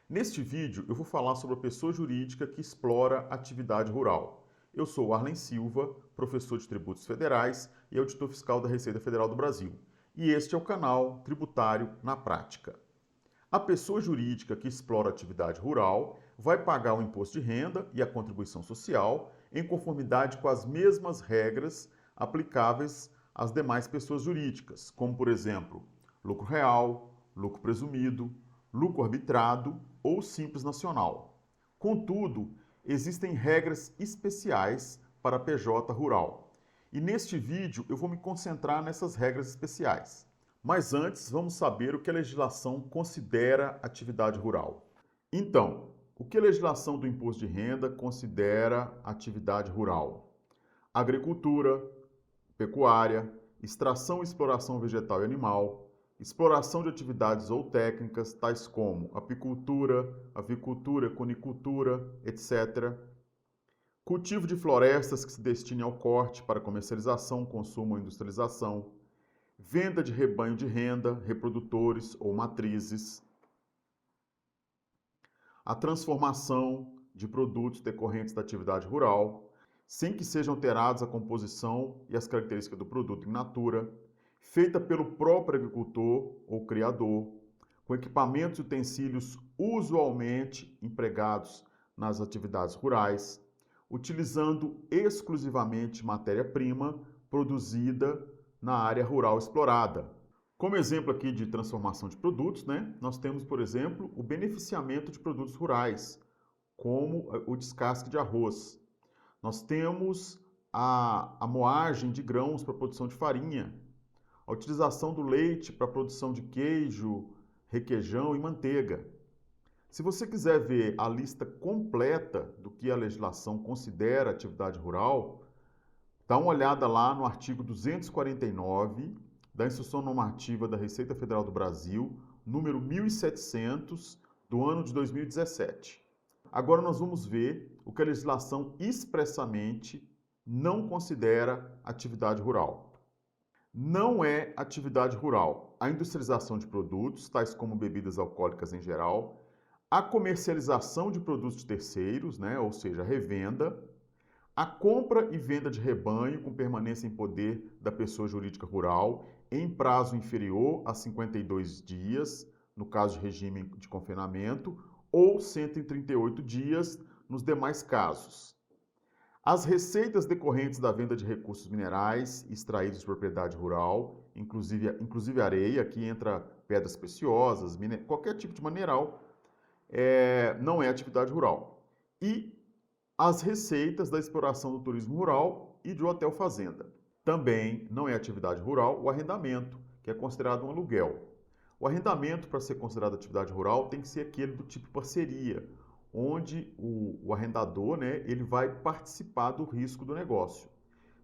Neste vídeo eu vou falar sobre a pessoa jurídica que explora atividade rural. Eu sou o Arlen Silva, professor de tributos federais e auditor fiscal da Receita Federal do Brasil. E este é o canal Tributário na Prática. A pessoa jurídica que explora atividade rural vai pagar o imposto de renda e a contribuição social em conformidade com as mesmas regras aplicáveis às demais pessoas jurídicas, como, por exemplo, lucro real, lucro presumido, lucro arbitrado ou simples nacional. Contudo, existem regras especiais para a PJ rural. E neste vídeo eu vou me concentrar nessas regras especiais. Mas antes, vamos saber o que a legislação considera atividade rural. Então, o que a legislação do imposto de renda considera atividade rural? Agricultura, pecuária, extração e exploração vegetal e animal, exploração de atividades ou técnicas, tais como apicultura, avicultura, conicultura, etc. Cultivo de florestas que se destinem ao corte para comercialização, consumo ou industrialização. Venda de rebanho de renda, reprodutores ou matrizes. A transformação de produtos decorrentes da atividade rural, sem que sejam alterados a composição e as características do produto in natura, feita pelo próprio agricultor ou criador, com equipamentos e utensílios usualmente empregados nas atividades rurais, utilizando exclusivamente matéria-prima produzida na área rural explorada. Como exemplo aqui de transformação de produtos, nós temos, por exemplo, o beneficiamento de produtos rurais, como o descasque de arroz. Nós temos a moagem de grãos para a produção de farinha, a utilização do leite para a produção de queijo, requeijão e manteiga. Se você quiser ver a lista completa do que a legislação considera atividade rural, dá uma olhada lá no artigo 249 da Instrução Normativa da Receita Federal do Brasil, número 1700, do ano de 2017. Agora nós vamos ver o que a legislação expressamente não considera atividade rural. Não é atividade rural a industrialização de produtos, tais como bebidas alcoólicas em geral, a comercialização de produtos de terceiros, ou seja, a revenda, a compra e venda de rebanho com permanência em poder da pessoa jurídica rural em prazo inferior a 52 dias, no caso de regime de confinamento, ou 138 dias nos demais casos. As receitas decorrentes da venda de recursos minerais extraídos de propriedade rural, inclusive areia, aqui entra pedras preciosas, qualquer tipo de mineral, não é atividade rural. E as receitas da exploração do turismo rural e de hotel fazenda. Também não é atividade rural o arrendamento, que é considerado um aluguel. O arrendamento, para ser considerado atividade rural, tem que ser aquele do tipo parceria, onde o arrendador ele vai participar do risco do negócio.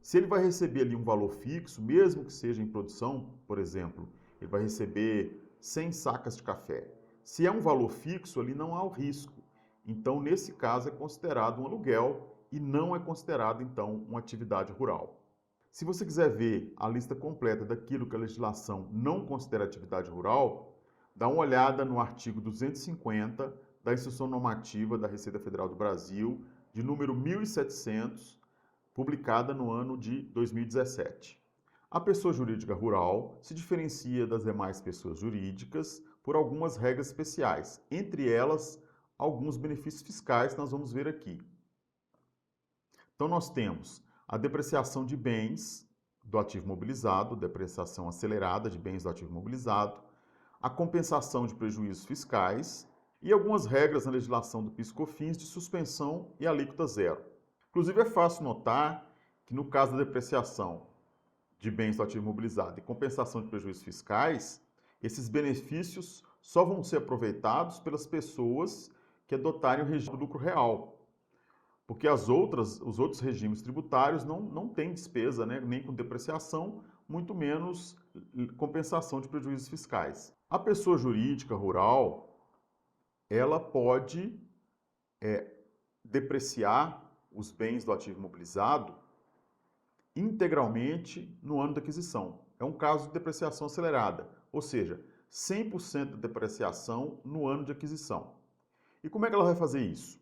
Se ele vai receber ali um valor fixo, mesmo que seja em produção, por exemplo, ele vai receber 100 sacas de café. Se é um valor fixo, ali não há o risco. Então, nesse caso, é considerado um aluguel e não é considerado, então, uma atividade rural. Se você quiser ver a lista completa daquilo que a legislação não considera atividade rural, dá uma olhada no artigo 250 da Instrução Normativa da Receita Federal do Brasil, de número 1700, publicada no ano de 2017. A pessoa jurídica rural se diferencia das demais pessoas jurídicas por algumas regras especiais, entre elas, alguns benefícios fiscais que nós vamos ver aqui. Então, nós temos a depreciação de bens do ativo mobilizado, depreciação acelerada de bens do ativo mobilizado, a compensação de prejuízos fiscais e algumas regras na legislação do PIS/COFINS de suspensão e alíquota zero. Inclusive, é fácil notar que no caso da depreciação de bens do ativo mobilizado e compensação de prejuízos fiscais, esses benefícios só vão ser aproveitados pelas pessoas que adotarem o regime do lucro real, porque os outros regimes tributários não têm despesa, nem com depreciação, muito menos compensação de prejuízos fiscais. A pessoa jurídica rural, ela pode depreciar os bens do ativo mobilizado integralmente no ano da aquisição. É um caso de depreciação acelerada, ou seja, 100% de depreciação no ano de aquisição. E como é que ela vai fazer isso?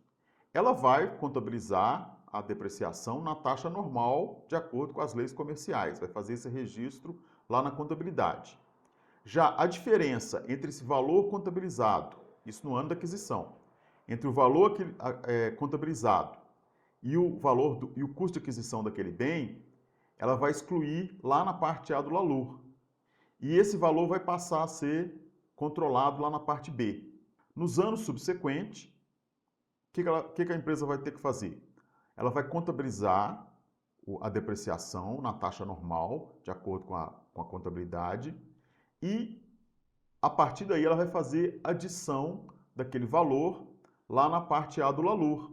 Ela vai contabilizar a depreciação na taxa normal, de acordo com as leis comerciais. Vai fazer esse registro lá na contabilidade. Já a diferença entre esse valor contabilizado, isso no ano da aquisição, entre o valor contabilizado e o valor e o custo de aquisição daquele bem, ela vai excluir lá na parte A do LALUR. E esse valor vai passar a ser controlado lá na parte B. Nos anos subsequentes, o que a empresa vai ter que fazer? Ela vai contabilizar a depreciação na taxa normal, de acordo com a contabilidade, e a partir daí ela vai fazer adição daquele valor lá na parte A do LALUR.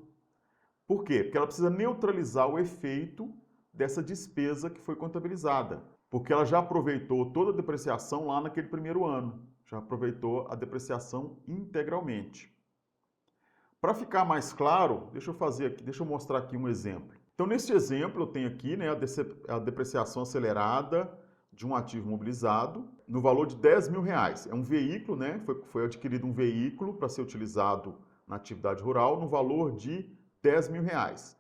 Por quê? Porque ela precisa neutralizar o efeito dessa despesa que foi contabilizada, porque ela já aproveitou toda a depreciação lá naquele primeiro ano, já aproveitou a depreciação integralmente. Para ficar mais claro, deixa eu mostrar aqui um exemplo. Então, neste exemplo, eu tenho aqui, né, a depreciação acelerada de um ativo imobilizado no valor de R$ 10.000. É um veículo, né, foi adquirido um veículo para ser utilizado na atividade rural no valor de R$ 10.000.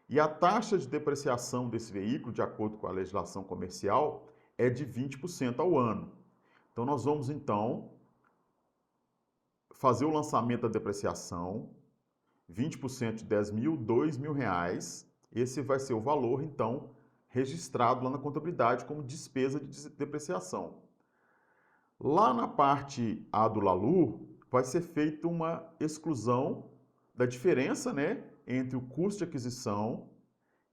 E a taxa de depreciação desse veículo, de acordo com a legislação comercial, é de 20% ao ano. Então, nós vamos, então, fazer o lançamento da depreciação, 20% de 10 mil, R$ 2.000. Esse vai ser o valor, então, registrado lá na contabilidade como despesa de depreciação. Lá na parte A do LALUR, vai ser feita uma exclusão da diferença, né, entre o custo de aquisição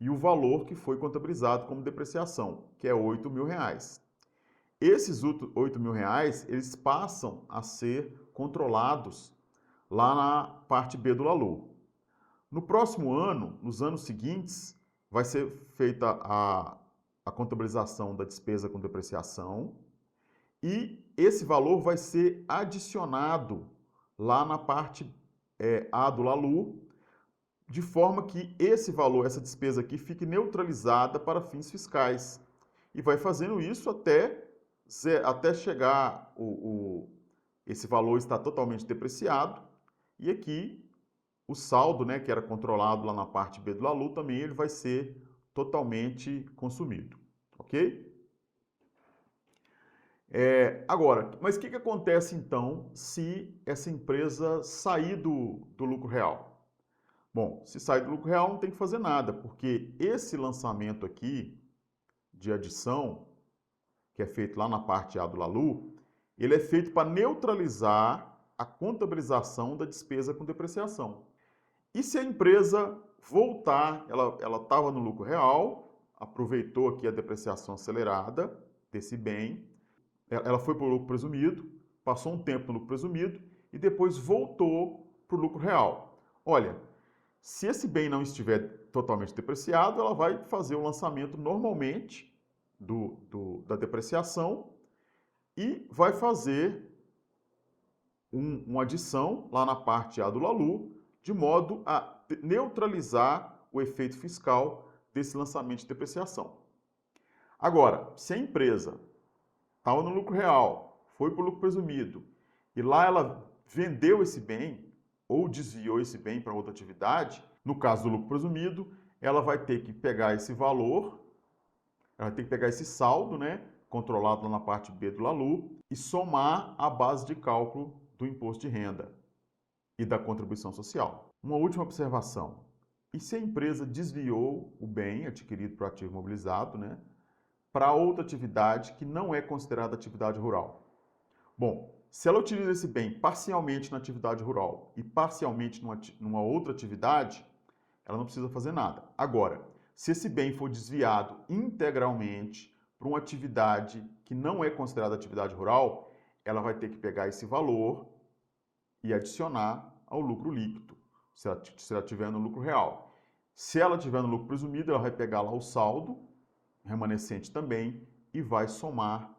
e o valor que foi contabilizado como depreciação, que é R$ 8.000. Esses R$ 8.000, eles passam a ser controlados lá na parte B do LALUR. No próximo ano, nos anos seguintes, vai ser feita a contabilização da despesa com depreciação e esse valor vai ser adicionado lá na parte A do LALUR, de forma que esse valor, essa despesa aqui, fique neutralizada para fins fiscais. E vai fazendo isso até chegar esse valor estar totalmente depreciado e aqui o saldo, né, que era controlado lá na parte B do LALUR, também ele vai ser totalmente consumido, ok? Agora, mas o que acontece então se essa empresa sair do lucro real? Bom, se sair do lucro real não tem que fazer nada, porque esse lançamento aqui de adição, que é feito lá na parte A do LALUR, ele é feito para neutralizar a contabilização da despesa com depreciação. E se a empresa voltar, ela estava no lucro real, aproveitou aqui a depreciação acelerada desse bem, ela foi para o lucro presumido, passou um tempo no lucro presumido e depois voltou para o lucro real. Olha, se esse bem não estiver totalmente depreciado, ela vai fazer o lançamento normalmente da depreciação e vai fazer uma adição lá na parte A do LALUR, de modo a neutralizar o efeito fiscal desse lançamento de depreciação. Agora, se a empresa estava no lucro real, foi para o lucro presumido, e lá ela vendeu esse bem ou desviou esse bem para outra atividade, no caso do lucro presumido, ela vai ter que pegar esse valor, ela vai ter que pegar esse saldo, né, controlado lá na parte B do LALUR, e somar a base de cálculo do imposto de renda e da contribuição social. Uma última observação. E se a empresa desviou o bem adquirido para o ativo imobilizado, né, para outra atividade que não é considerada atividade rural? Bom, se ela utiliza esse bem parcialmente na atividade rural e parcialmente numa outra atividade, ela não precisa fazer nada. Agora, se esse bem for desviado integralmente para uma atividade que não é considerada atividade rural, ela vai ter que pegar esse valor e adicionar ao lucro líquido, se ela estiver no lucro real. Se ela estiver no lucro presumido, ela vai pegar lá o saldo remanescente também e vai somar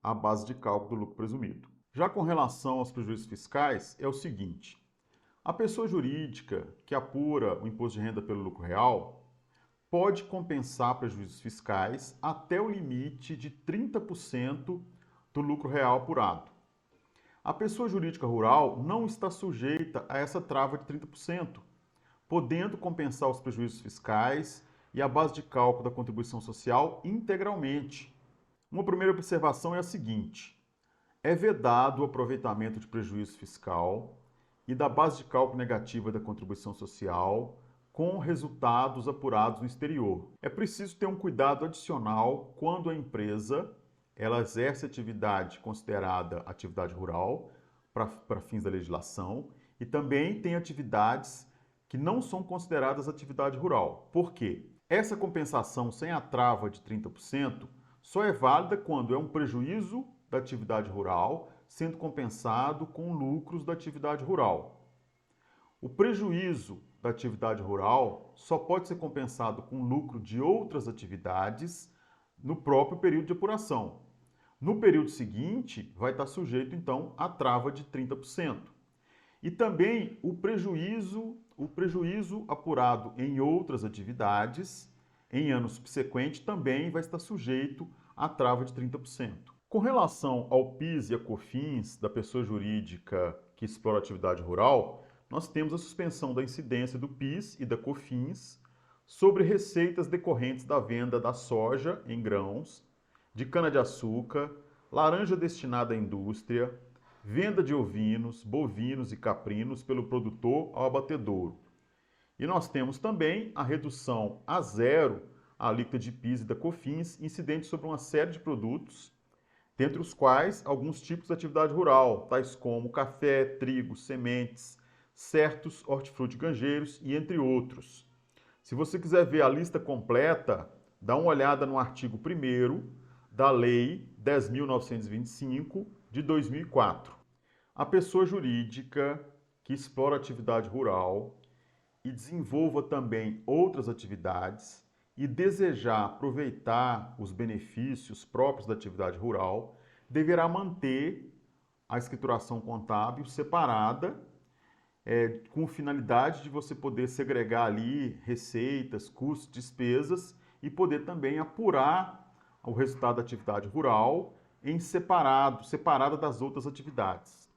a base de cálculo do lucro presumido. Já com relação aos prejuízos fiscais, é o seguinte: a pessoa jurídica que apura o imposto de renda pelo lucro real pode compensar prejuízos fiscais até o limite de 30% do lucro real apurado. A pessoa jurídica rural não está sujeita a essa trava de 30%, podendo compensar os prejuízos fiscais e a base de cálculo da contribuição social integralmente. Uma primeira observação é a seguinte: é vedado o aproveitamento de prejuízo fiscal e da base de cálculo negativa da contribuição social com resultados apurados no exterior. É preciso ter um cuidado adicional quando a empresa ela exerce atividade considerada atividade rural para fins da legislação e também tem atividades que não são consideradas atividade rural. Por quê? Essa compensação sem a trava de 30% só é válida quando é um prejuízo da atividade rural sendo compensado com lucros da atividade rural. O prejuízo da atividade rural só pode ser compensado com lucro de outras atividades no próprio período de apuração. No período seguinte, vai estar sujeito, então, à trava de 30%. E também o prejuízo apurado em outras atividades, em anos subsequentes, também vai estar sujeito à trava de 30%. Com relação ao PIS e a COFINS da pessoa jurídica que explora atividade rural, nós temos a suspensão da incidência do PIS e da COFINS sobre receitas decorrentes da venda da soja em grãos, de cana-de-açúcar, laranja destinada à indústria, venda de ovinos, bovinos e caprinos pelo produtor ao abatedouro. E nós temos também a redução a zero a alíquota de PIS e da COFINS incidente sobre uma série de produtos, dentre os quais alguns tipos de atividade rural, tais como café, trigo, sementes, certos hortifrutigranjeiros e entre outros. Se você quiser ver a lista completa, dá uma olhada no artigo 1º da Lei 10.925 de 2004. A pessoa jurídica que explora atividade rural e desenvolva também outras atividades e desejar aproveitar os benefícios próprios da atividade rural, deverá manter a escrituração contábil separada, com finalidade de você poder segregar ali receitas, custos, despesas e poder também apurar o resultado da atividade rural em separada das outras atividades.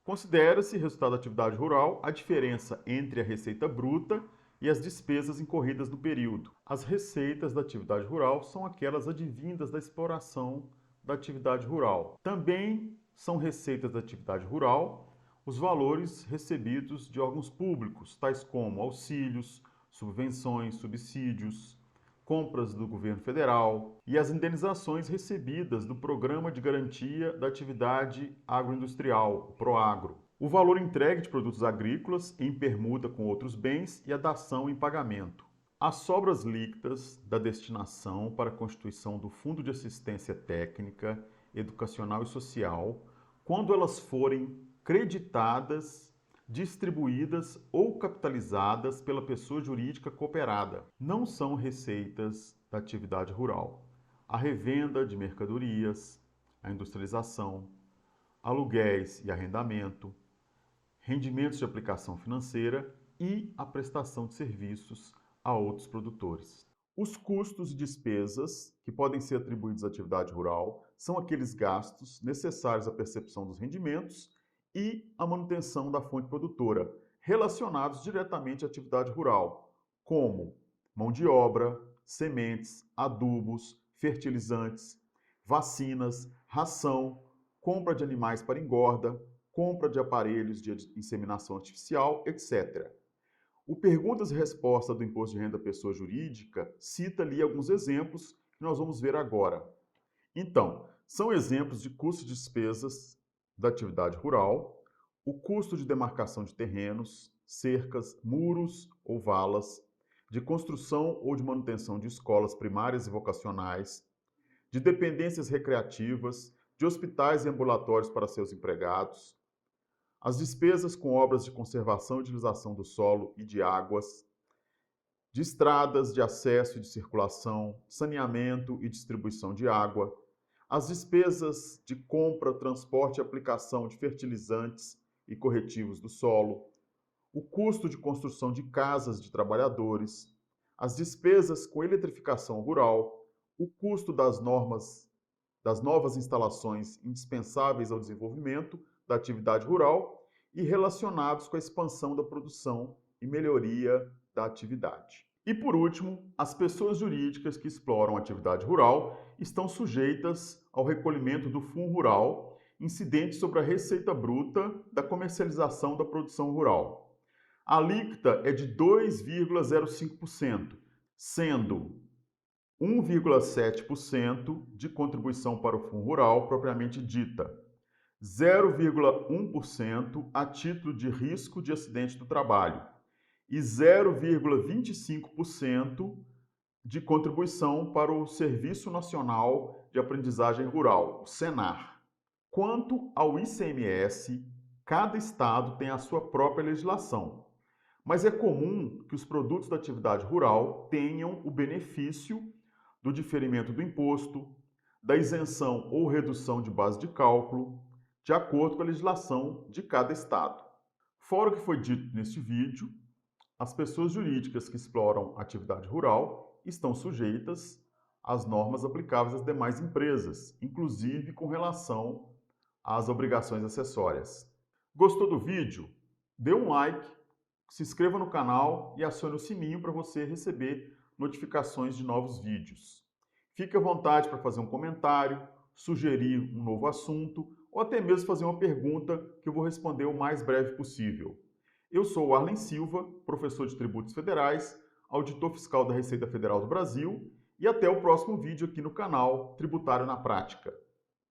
Considera-se resultado da atividade rural a diferença entre a receita bruta e as despesas incorridas no período. As receitas da atividade rural são aquelas advindas da exploração da atividade rural. Também são receitas da atividade rural os valores recebidos de órgãos públicos, tais como auxílios, subvenções, subsídios, compras do governo federal e as indenizações recebidas do Programa de Garantia da Atividade Agroindustrial, o PROAGRO. O valor entregue de produtos agrícolas em permuta com outros bens e a dação em pagamento. As sobras líquidas da destinação para a constituição do Fundo de Assistência Técnica, Educacional e Social, quando elas forem creditadas, distribuídas ou capitalizadas pela pessoa jurídica cooperada. Não são receitas da atividade rural. A revenda de mercadorias, a industrialização, aluguéis e arrendamento, rendimentos de aplicação financeira e a prestação de serviços a outros produtores. Os custos e despesas que podem ser atribuídos à atividade rural são aqueles gastos necessários à percepção dos rendimentos e à manutenção da fonte produtora, relacionados diretamente à atividade rural, como mão de obra, sementes, adubos, fertilizantes, vacinas, ração, compra de animais para engorda, compra de aparelhos de inseminação artificial, etc. O Perguntas e Respostas do Imposto de Renda da Pessoa Jurídica cita ali alguns exemplos que nós vamos ver agora. Então, são exemplos de custos e despesas da atividade rural, o custo de demarcação de terrenos, cercas, muros ou valas, de construção ou de manutenção de escolas primárias e vocacionais, de dependências recreativas, de hospitais e ambulatórios para seus empregados, as despesas com obras de conservação e utilização do solo e de águas, de estradas de acesso e de circulação, saneamento e distribuição de água, as despesas de compra, transporte e aplicação de fertilizantes e corretivos do solo, o custo de construção de casas de trabalhadores, as despesas com eletrificação rural, o custo das novas instalações indispensáveis ao desenvolvimento da atividade rural e relacionados com a expansão da produção e melhoria da atividade. E por último, as pessoas jurídicas que exploram a atividade rural estão sujeitas ao recolhimento do Fundo Rural incidente sobre a receita bruta da comercialização da produção rural. A alíquota é de 2,05%, sendo 1,7% de contribuição para o Fundo Rural propriamente dita, 0,1% a título de risco de acidente do trabalho e 0,25% de contribuição para o Serviço Nacional de Aprendizagem Rural, o Senar. Quanto ao ICMS, cada estado tem a sua própria legislação, mas é comum que os produtos da atividade rural tenham o benefício do diferimento do imposto, da isenção ou redução de base de cálculo, de acordo com a legislação de cada estado. Fora o que foi dito neste vídeo, as pessoas jurídicas que exploram atividade rural estão sujeitas às normas aplicáveis às demais empresas, inclusive com relação às obrigações acessórias. Gostou do vídeo? Dê um like, se inscreva no canal e acione o sininho para você receber notificações de novos vídeos. Fique à vontade para fazer um comentário, sugerir um novo assunto ou até mesmo fazer uma pergunta que eu vou responder o mais breve possível. Eu sou o Arlen Silva, professor de tributos federais, auditor fiscal da Receita Federal do Brasil, e até o próximo vídeo aqui no canal Tributário na Prática.